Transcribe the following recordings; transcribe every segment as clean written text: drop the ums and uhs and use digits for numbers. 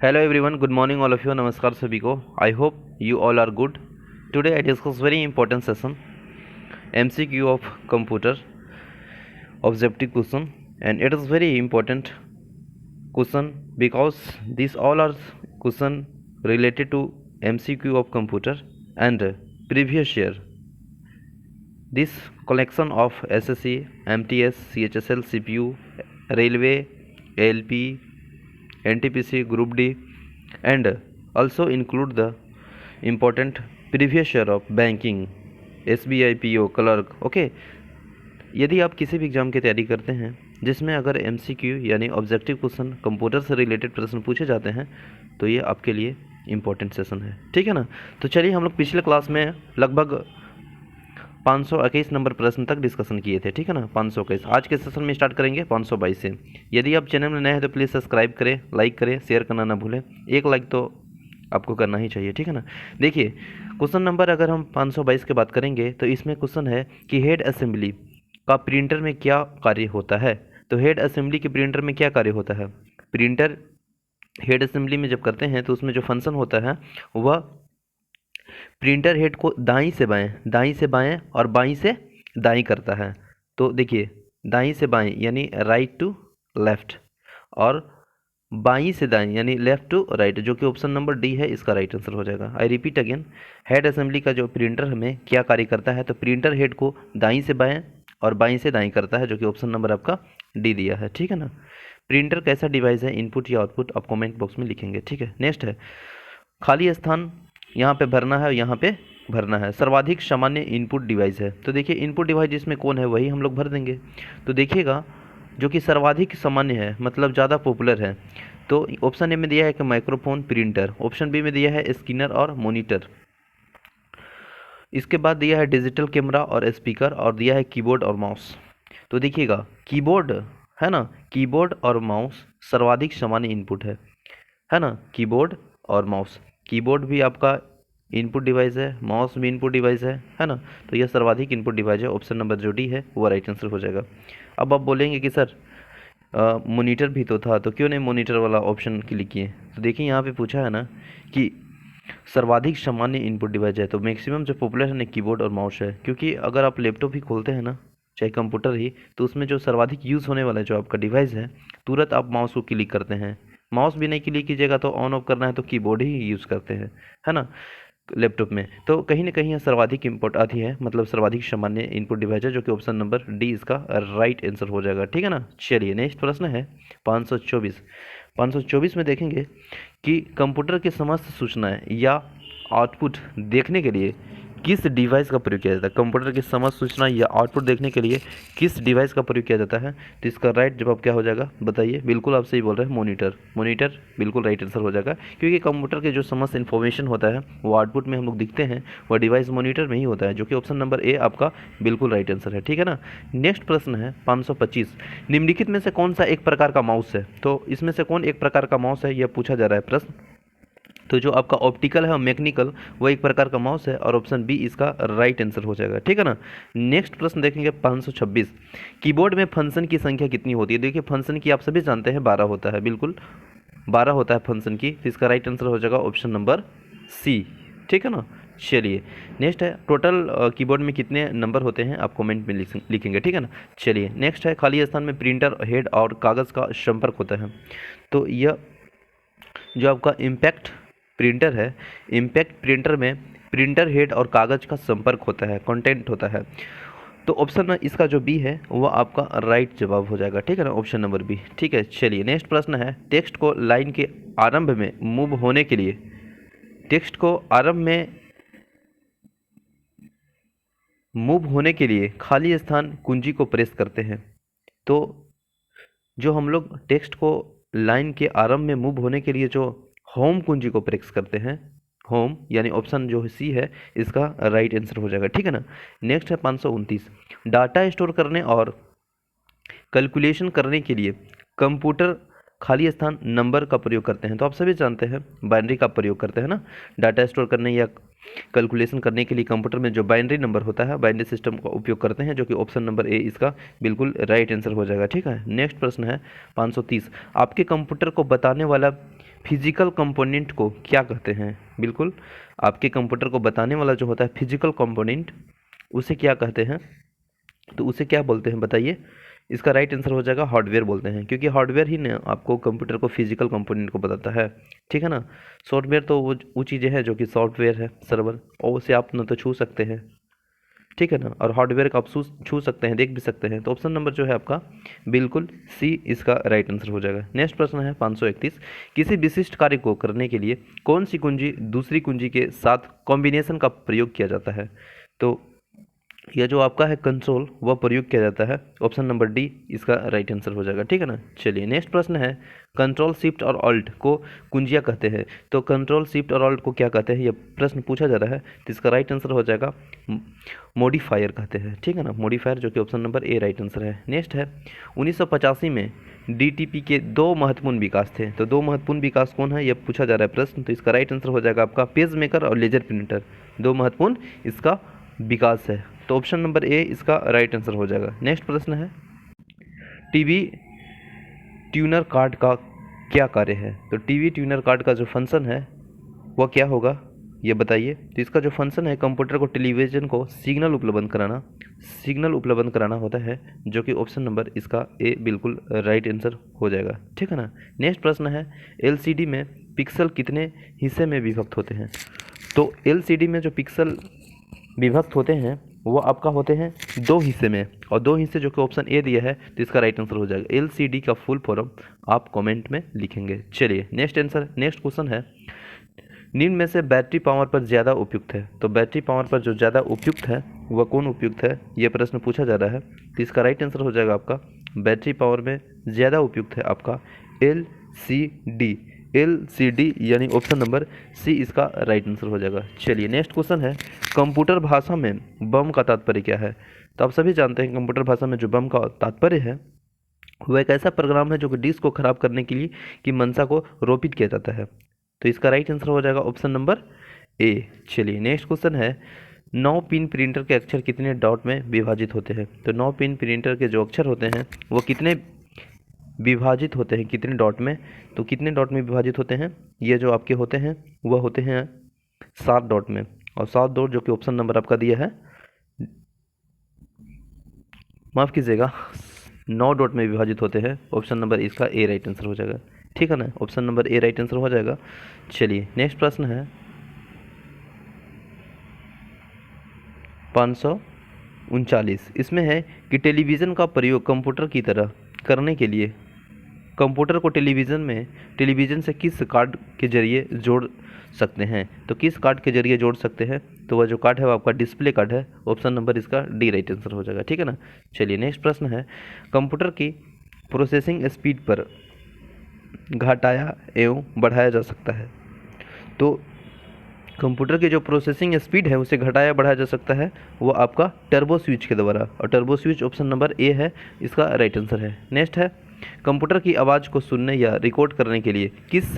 Hello everyone, good morning all of you. Namaskar sabhi ko. I hope you all are good. Today I discuss very important session MCQ of computer objective question, and it is very important question because these all are question related to MCQ of computer and previous year. This collection of SSC, MTS, CHSL, CPU, railway, ALP, NTPC, Group D, and also include the important previous year of banking, SBI, PO, clerk. Okay, यदि आप किसी भी exam की तैयारी करते हैं जिसमें अगर MCQ यानी ऑब्जेक्टिव क्वेश्चन कंप्यूटर से रिलेटेड प्रश्न पूछे जाते हैं तो ये आपके लिए इम्पोर्टेंट सेशन है, ठीक है ना। तो चलिए, हम लोग पिछले क्लास में लगभग 521 नंबर प्रश्न तक डिस्कशन किए थे, ठीक है ना। 521 आज के सेशन में स्टार्ट करेंगे 522 से। यदि आप चैनल में नए हैं तो प्लीज़ सब्सक्राइब करें, लाइक करें, शेयर करना ना भूलें। एक लाइक तो आपको करना ही चाहिए, ठीक है ना। देखिए, क्वेश्चन नंबर अगर हम 522 की बात करेंगे तो इसमें क्वेश्चन है कि हेड असेंबली का प्रिंटर में क्या कार्य होता है। तो हेड असेंबली के प्रिंटर में क्या कार्य होता है। प्रिंटर हेड असेंबली में जब करते हैं तो उसमें जो फंक्शन होता है वह प्रिंटर हेड को दाईं से बाएं और बाईं से दाईं करता है। तो देखिए, दाईं से बाएं यानी राइट टू लेफ्ट, और बाईं से दाईं यानी लेफ्ट टू राइट, जो कि ऑप्शन नंबर डी है, इसका राइट आंसर हो जाएगा। I repeat again, head assembly का जो प्रिंटर हमें क्या कार्य करता है, तो प्रिंटर हेड को दाईं से बाएं और बाईं से दाईं करता है, जो कि ऑप्शन नंबर आपका डी दिया है, ठीक है ना। प्रिंटर कैसा डिवाइस है, इनपुट या आउटपुट, आप कमेंट बॉक्स में लिखेंगे, ठीक है। नेक्स्ट है खाली स्थान यहाँ पे भरना है और यहाँ पे भरना है। सर्वाधिक सामान्य इनपुट डिवाइस है। तो देखिए, इनपुट डिवाइस जिसमें कौन है वही हम लोग भर देंगे। तो देखिएगा, जो कि सर्वाधिक सामान्य है मतलब ज़्यादा पॉपुलर है, तो ऑप्शन ए में दिया है कि माइक्रोफोन प्रिंटर, ऑप्शन बी में दिया है स्कैनर और मॉनिटर, इसके बाद दिया है डिजिटल कैमरा और स्पीकर, और दिया है कीबोर्ड और माउस। तो देखिएगा, कीबोर्ड है ना, कीबोर्ड और माउस सर्वाधिक सामान्य इनपुट है ना। कीबोर्ड और माउस, कीबोर्ड भी आपका इनपुट डिवाइस है, माउस भी इनपुट डिवाइस है ना। तो यह सर्वाधिक इनपुट डिवाइस है, ऑप्शन नंबर जो डी है वो राइट आंसर हो जाएगा। अब आप बोलेंगे कि सर मॉनिटर भी तो था, तो क्यों नहीं मॉनिटर वाला ऑप्शन क्लिक किए। तो देखिए, यहाँ पे पूछा है ना कि सर्वाधिक सामान्य इनपुट डिवाइस है, तो मैक्सिमम जो पॉपुलर है ना कीबोर्ड और माउस है, क्योंकि अगर आप लैपटॉप ही खोलते हैं ना, चाहे कंप्यूटर ही, तो उसमें जो सर्वाधिक यूज़ होने वाला जो आपका डिवाइस है, तुरंत आप माउस को क्लिक करते हैं। माउस भी नहीं क्लिक कीजिएगा तो ऑन ऑफ करना है तो कीबोर्ड ही यूज़ करते हैं, है ना, लैपटॉप में। तो कहीं ना कहीं यह सर्वाधिक इम्पोर्ट आती है, मतलब सर्वाधिक सामान्य इनपुट डिवाइस है, जो कि ऑप्शन नंबर डी इसका राइट आंसर हो जाएगा, ठीक है ना। चलिए, नेक्स्ट प्रश्न है 524। 524 में देखेंगे कि कंप्यूटर की समस्त सूचनाएं या आउटपुट देखने के लिए किस डिवाइस का प्रयोग किया जाता है। कंप्यूटर की समस्त सूचना या आउटपुट देखने के लिए किस डिवाइस का प्रयोग किया जाता है। तो इसका राइट जवाब क्या हो जाएगा, बताइए। बिल्कुल आप सही बोल रहे हैं, मॉनिटर। मॉनिटर बिल्कुल राइट आंसर हो जाएगा, क्योंकि कंप्यूटर के जो समस्त इन्फॉर्मेशन होता है वो आउटपुट में हम लोग दिखते हैं, वह डिवाइस मॉनिटर में ही होता है, जो कि ऑप्शन नंबर ए आपका बिल्कुल राइट आंसर है, ठीक है ना। नेक्स्ट प्रश्न है 525। निम्नलिखित में से कौन सा एक प्रकार का माउस है। तो इसमें से कौन एक प्रकार का माउस है, यह पूछा जा रहा है प्रश्न। तो जो आपका ऑप्टिकल है और मैकेनिकल, वो एक प्रकार का माउस है, और ऑप्शन बी इसका राइट आंसर हो जाएगा, ठीक है ना। नेक्स्ट प्रश्न देखेंगे 526। कीबोर्ड में फंक्शन की संख्या कितनी होती है। देखिए, फंक्शन की आप सभी जानते हैं 12 होता है, बिल्कुल 12 होता है फंक्शन की। तो इसका राइट आंसर हो जाएगा ऑप्शन नंबर सी, ठीक है ना। चलिए, नेक्स्ट है टोटल कीबोर्ड में कितने नंबर होते हैं, आप कमेंट में लिखेंगे, ठीक है ना। चलिए, नेक्स्ट है खाली स्थान में प्रिंटर हेड और कागज़ का संपर्क होता है। तो यह जो आपका इम्पैक्ट प्रिंटर है, इम्पैक्ट प्रिंटर में प्रिंटर हेड और कागज़ का संपर्क होता है, कंटेंट होता है। तो ऑप्शन इसका जो बी है वो आपका राइट जवाब हो जाएगा, ठीक है ना, ऑप्शन नंबर बी, ठीक है। चलिए, नेक्स्ट प्रश्न है टेक्स्ट को लाइन के आरंभ में मूव होने के लिए, टेक्स्ट को आरंभ में मूव होने के लिए खाली स्थान कुंजी को प्रेस करते हैं। तो जो हम लोग टेक्स्ट को लाइन के आरंभ में मूव होने के लिए जो होम कुंजी को प्रेस करते हैं, होम यानी ऑप्शन जो सी है इसका राइट आंसर हो जाएगा, ठीक है ना। नेक्स्ट है 529। डाटा स्टोर करने और कैलकुलेशन करने के लिए कंप्यूटर खाली स्थान नंबर का प्रयोग करते हैं। तो आप सभी जानते हैं बाइनरी का प्रयोग करते हैं ना, डाटा स्टोर करने या कैलकुलेशन करने के लिए कंप्यूटर में जो बाइनरी नंबर होता है, बाइनरी सिस्टम का उपयोग करते हैं, जो कि ऑप्शन नंबर ए इसका बिल्कुल राइट आंसर हो जाएगा, ठीक है। नेक्स्ट प्रश्न है 530। आपके कंप्यूटर को बताने वाला फिजिकल कंपोनेंट को क्या कहते हैं? बिल्कुल, आपके कंप्यूटर को बताने वाला जो होता है फिजिकल कंपोनेंट, उसे क्या कहते हैं? तो उसे क्या बोलते हैं बताइए? इसका राइट आंसर हो जाएगा हार्डवेयर बोलते हैं, क्योंकि हार्डवेयर ही ना आपको कंप्यूटर को फिजिकल कंपोनेंट को बताता है। ठीक है ना? सॉफ्टवेयर तो वो चीज़ें हैं जो कि सॉफ्टवेयर है, सर्वर, और उसे आप ना तो छू सकते हैं। ठीक है ना? और हार्डवेयर का आप छू सकते हैं, देख भी सकते हैं। तो ऑप्शन नंबर जो है आपका बिल्कुल सी इसका राइट आंसर हो जाएगा। नेक्स्ट प्रश्न है 531, किसी विशिष्ट कार्य को करने के लिए कौन सी कुंजी दूसरी कुंजी के साथ कॉम्बिनेशन का प्रयोग किया जाता है? तो यह जो आपका है कंट्रोल, वह प्रयोग किया जाता है। ऑप्शन नंबर डी इसका राइट आंसर हो जाएगा। ठीक है ना? चलिए नेक्स्ट प्रश्न है, कंट्रोल शिफ्ट और ऑल्ट को कुंजियाँ कहते हैं। तो कंट्रोल शिफ्ट और ऑल्ट को क्या कहते हैं, यह प्रश्न पूछा जा रहा है। तो इसका राइट आंसर हो जाएगा मॉडिफायर कहते हैं। ठीक है ना? मॉडिफायर, जो कि option number A right answer है। नेक्स्ट है 1985 में डीटीपी के दो महत्वपूर्ण विकास थे। तो दो महत्वपूर्ण विकास कौन है, यह पूछा जा रहा है प्रश्न। तो इसका राइट आंसर हो जाएगा आपका पेज मेकर और लेजर प्रिंटर, दो महत्वपूर्ण इसका विकास है। तो ऑप्शन नंबर ए इसका राइट आंसर हो जाएगा। नेक्स्ट प्रश्न है, टीवी ट्यूनर कार्ड का क्या कार्य है? तो टीवी ट्यूनर कार्ड का जो फंक्शन है वह क्या होगा, ये बताइए। तो इसका जो फंक्शन है, कंप्यूटर को टेलीविज़न को सिग्नल उपलब्ध कराना होता है, जो कि ऑप्शन नंबर इसका ए बिल्कुल राइट आंसर हो जाएगा। ठीक है ना? नेक्स्ट प्रश्न है, एलसीडी में पिक्सल कितने हिस्से में विभक्त होते हैं? तो एलसीडी में जो पिक्सल विभक्त होते हैं वो आपका होते हैं दो हिस्से में, और दो हिस्से जो कि ऑप्शन ए दिया है, तो इसका राइट आंसर हो जाएगा। एलसीडी का फुल फॉर्म आप कमेंट में लिखेंगे। चलिए नेक्स्ट क्वेश्चन है, निम्न में से बैटरी पावर पर ज़्यादा उपयुक्त है? तो बैटरी पावर पर जो ज़्यादा उपयुक्त है वह कौन उपयुक्त है, यह प्रश्न पूछा जा रहा है। तो इसका राइट आंसर हो जाएगा आपका बैटरी पावर में ज़्यादा उपयुक्त है आपका एलसीडी, यानी ऑप्शन नंबर सी इसका राइट आंसर हो जाएगा। चलिए नेक्स्ट क्वेश्चन है, कंप्यूटर भाषा में बम का तात्पर्य क्या है? तो आप सभी जानते हैं कंप्यूटर भाषा में जो बम का तात्पर्य है वह एक ऐसा प्रोग्राम है जो कि डिस्क को खराब करने के लिए की मंशा को रोपित किया जाता है। तो इसका राइट आंसर हो जाएगा ऑप्शन नंबर ए। चलिए नेक्स्ट क्वेश्चन है, 9 पिन प्रिंटर के अक्षर कितने डॉट में विभाजित होते हैं? तो 9 पिन प्रिंटर के जो अक्षर होते हैं वो कितने विभाजित होते हैं, कितने डॉट में? तो कितने डॉट में विभाजित होते हैं, ये जो आपके होते हैं वह होते हैं 7 डॉट में। और 7 डॉट जो कि ऑप्शन नंबर आपका दिया है, माफ़ कीजिएगा, 9 डॉट में विभाजित होते हैं। ऑप्शन नंबर इसका ए राइट आंसर हो जाएगा। ठीक है ना? Option number A right answer हो जाएगा। चलिए नेक्स्ट प्रश्न है 539, इसमें है कि टेलीविज़न का प्रयोग कंप्यूटर की तरह करने के लिए कंप्यूटर को टेलीविज़न से किस कार्ड के जरिए जोड़ सकते हैं? तो किस कार्ड के जरिए जोड़ सकते हैं? तो वह जो कार्ड है वो आपका डिस्प्ले कार्ड है। ऑप्शन नंबर इसका डी राइट आंसर हो जाएगा। ठीक है ना? चलिए नेक्स्ट प्रश्न है, कंप्यूटर की प्रोसेसिंग स्पीड पर घटाया एवं बढ़ाया जा सकता है। तो कंप्यूटर की जो प्रोसेसिंग स्पीड है उसे घटाया बढ़ाया जा सकता है, वो आपका टर्बो स्विच के द्वारा, और turbo switch option number A है, इसका राइट आंसर है। नेक्स्ट है, कंप्यूटर की आवाज़ को सुनने या रिकॉर्ड करने के लिए किस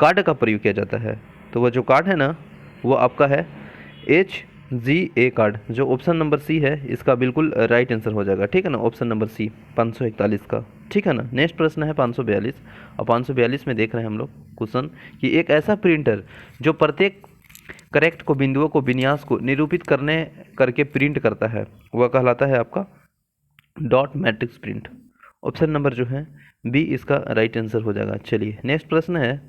कार्ड का प्रयोग किया जाता है? तो वह जो कार्ड है ना वो आपका है HGA कार्ड, जो ऑप्शन नंबर सी है, इसका बिल्कुल राइट आंसर हो जाएगा। ठीक है ना? ऑप्शन नंबर सी 541 का। ठीक है ना? नेक्स्ट प्रश्न है 542, और 542 में देख रहे हैं हम लोग क्वेश्चन कि एक ऐसा प्रिंटर जो प्रत्येक करेक्ट को बिंदुओं को विन्यास को निरूपित करके प्रिंट करता है वह कहलाता है आपका dot matrix print. Option number जो है बी इसका राइट आंसर हो जाएगा। चलिए नेक्स्ट प्रश्न है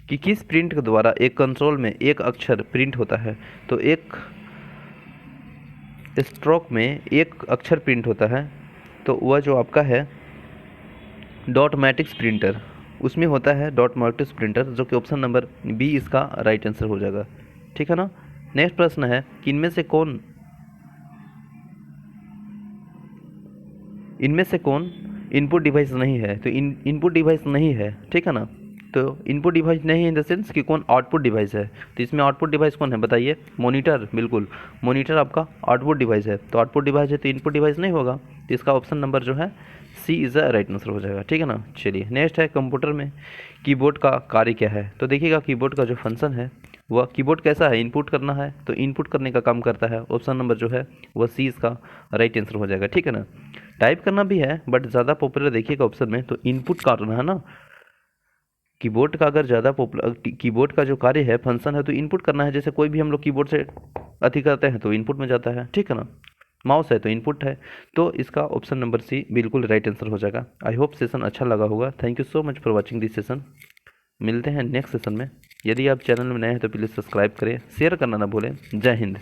कि किस प्रिंट के द्वारा एक कंसोल में एक अक्षर प्रिंट होता है? तो एक स्ट्रोक में एक अक्षर प्रिंट होता है, तो वह जो आपका है डॉट मैट्रिक्स प्रिंटर, उसमें होता है डॉट मैट्रिक्स प्रिंटर, जो कि ऑप्शन नंबर बी इसका राइट आंसर हो जाएगा। ठीक है ना? नेक्स्ट प्रश्न है कि इनमें से कौन इनपुट डिवाइस नहीं है? तो इनपुट डिवाइस नहीं है। ठीक है ना? तो इनपुट डिवाइस नहीं है इन द सेंस कि कौन आउटपुट डिवाइस है। तो इसमें आउटपुट डिवाइस कौन है बताइए? मॉनिटर, बिल्कुल मॉनिटर आपका आउटपुट डिवाइस है। तो आउटपुट डिवाइस है तो इनपुट डिवाइस नहीं होगा, तो इसका ऑप्शन नंबर जो है सी इज़ द राइट आंसर हो जाएगा। ठीक है ना? चलिए नेक्स्ट है, कंप्यूटर में कीबोर्ड का कार्य क्या है? तो देखिएगा कीबोर्ड का जो फंक्शन है वह कीबोर्ड कैसा है, इनपुट करना है, तो इनपुट करने का काम करता है। ऑप्शन नंबर जो है वह सी इसका राइट आंसर हो जाएगा। ठीक है ना? टाइप करना भी है बट ज़्यादा पॉपुलर देखिएगा ऑप्शन में तो इनपुट करना है ना, कीबोर्ड का अगर ज़्यादा पॉपुलर, कीबोर्ड का जो कार्य है, फंक्शन है, तो इनपुट करना है। जैसे कोई भी हम लोग कीबोर्ड से अति करते हैं तो इनपुट में जाता है, ठीक है ना। माउस है तो इनपुट है। तो इसका ऑप्शन नंबर सी बिल्कुल राइट आंसर हो जाएगा। आई होप सेशन अच्छा लगा होगा। Thank you so much for watching this session. मिलते हैं नेक्स्ट सेशन में। यदि आप चैनल में नए हैं तो प्लीज़ सब्सक्राइब करें, शेयर करना ना भूलें। जय हिंद।